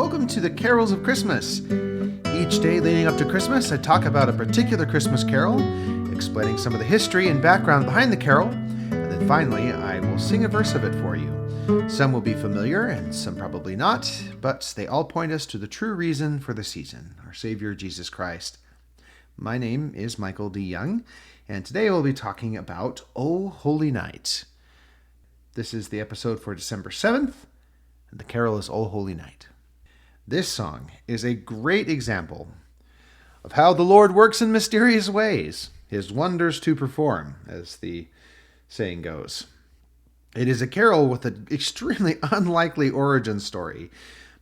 welcome to the Carols of Christmas. Each day leading up to Christmas, I talk about a particular Christmas carol, explaining some of the history and background behind the carol, and then finally I will sing a verse of it for you. Some will be familiar and some probably not, but they all point us to the true reason for the season, our Savior Jesus Christ. My name is Michael D. Young, and today we'll be talking about O Holy Night. This is the episode for December 7th, and the carol is O Holy Night. This song is a great example of how the Lord works in mysterious ways, his wonders to perform, as the saying goes. It is a carol with an extremely unlikely origin story,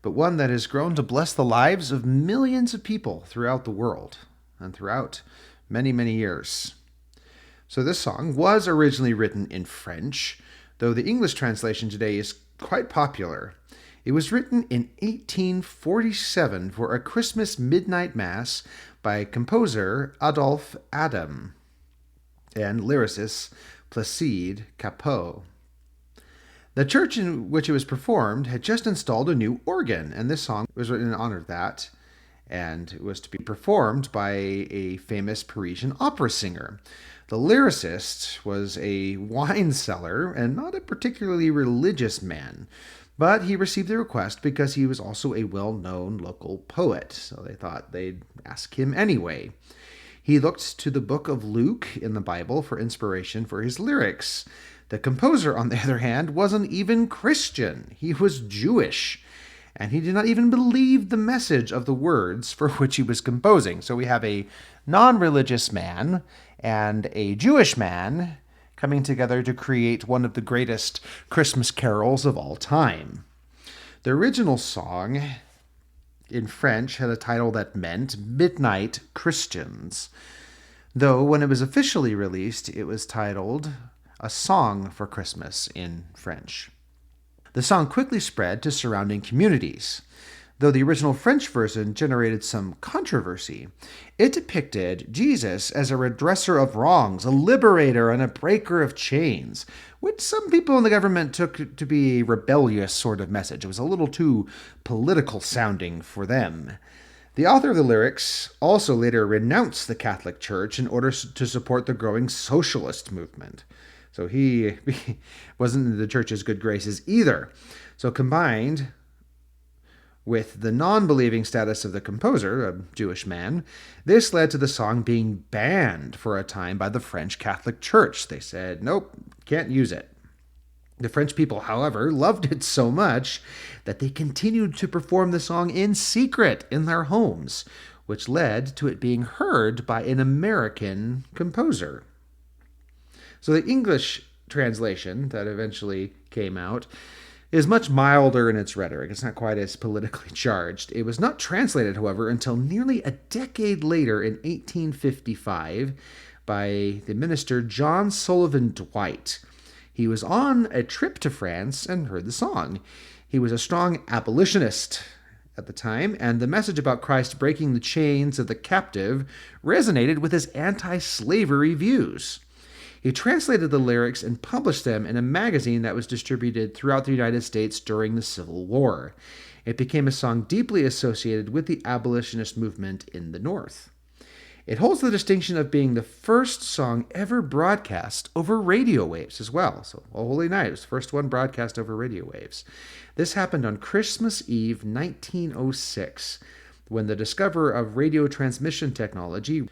but one that has grown to bless the lives of millions of people throughout the world and throughout many, many years. So this song was originally written in French, though the English translation today is quite popular. It was written in 1847 for a Christmas midnight mass by composer Adolphe Adam and lyricist Placide Cappeau. The church in which it was performed had just installed a new organ, and this song was written in honor of that, and it was to be performed by a famous Parisian opera singer. The lyricist was a wine seller and not a particularly religious man, but he received the request because he was also a well-known local poet, so they thought they'd ask him anyway. He looked to the book of Luke in the Bible for inspiration for his lyrics. The composer, on the other hand, wasn't even Christian. He was Jewish, and he did not even believe the message of the words for which he was composing. So we have a non-religious man and a Jewish man coming together to create one of the greatest Christmas carols of all time. The original song in French had a title that meant Midnight Christians, though when it was officially released, it was titled A Song for Christmas in French. The song quickly spread to surrounding communities. Though the original French version generated some controversy, it depicted Jesus as a redresser of wrongs, a liberator and a breaker of chains, which some people in the government took to be a rebellious sort of message. It was a little too political sounding for them. The author of the lyrics also later renounced the Catholic Church in order to support the growing socialist movement. So he wasn't in the church's good graces either. So combined with the non-believing status of the composer, a Jewish man, this led to the song being banned for a time by the French Catholic Church. They said, nope, can't use it. The French people, however, loved it so much that they continued to perform the song in secret in their homes, which led to it being heard by an American composer. So the English translation that eventually came out is much milder in its rhetoric. It's not quite as politically charged. It was not translated, however, until nearly a decade later in 1855 by the minister John Sullivan Dwight. He was on a trip to France and heard the song. He was a strong abolitionist at the time, and the message about Christ breaking the chains of the captive resonated with his anti-slavery views. He translated the lyrics and published them in a magazine that was distributed throughout the United States during the Civil War. It became a song deeply associated with the abolitionist movement in the North. It holds the distinction of being the first song ever broadcast over radio waves as well. So, O Holy Night was the first one broadcast over radio waves. This happened on Christmas Eve, 1906, when the discoverer of radio transmission technology,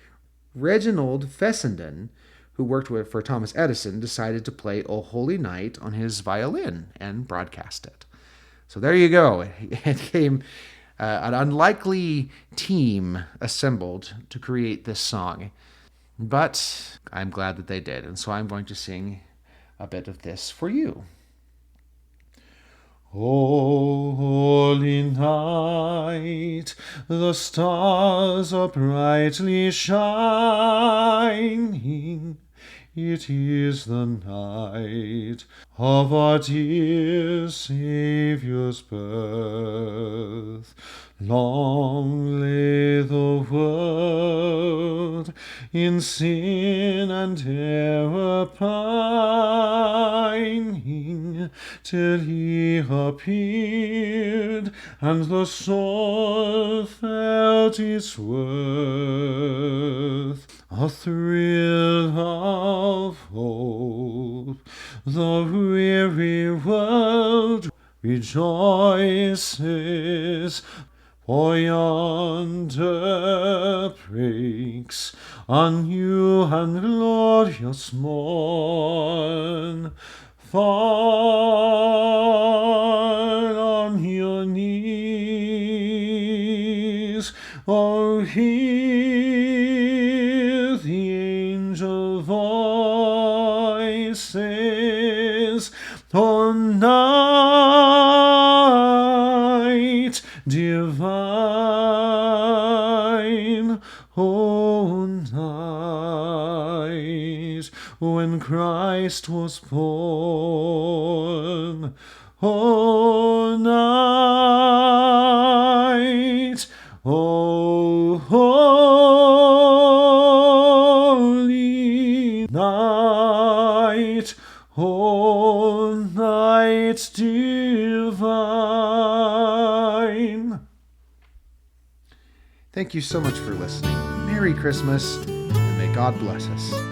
Reginald Fessenden, who worked for Thomas Edison, decided to play O Holy Night on his violin and broadcast it. So there you go. It came an unlikely team assembled to create this song. But I'm glad that they did, and so I'm going to sing a bit of this for you. O holy night, the stars are brightly shining. It is the night of our dear Saviour's birth. Long lay the world in sin and error pining, till he appeared, and the soul felt its worth. A thrill of hope, the weary world rejoices, for yonder breaks a new and glorious morn. Fall on your knees, oh, hear the angel voices, oh, night divine, oh, night when Christ was born, oh, night, oh, holy night, oh, night divine. Thank you so much for listening. Merry Christmas, and may God bless us.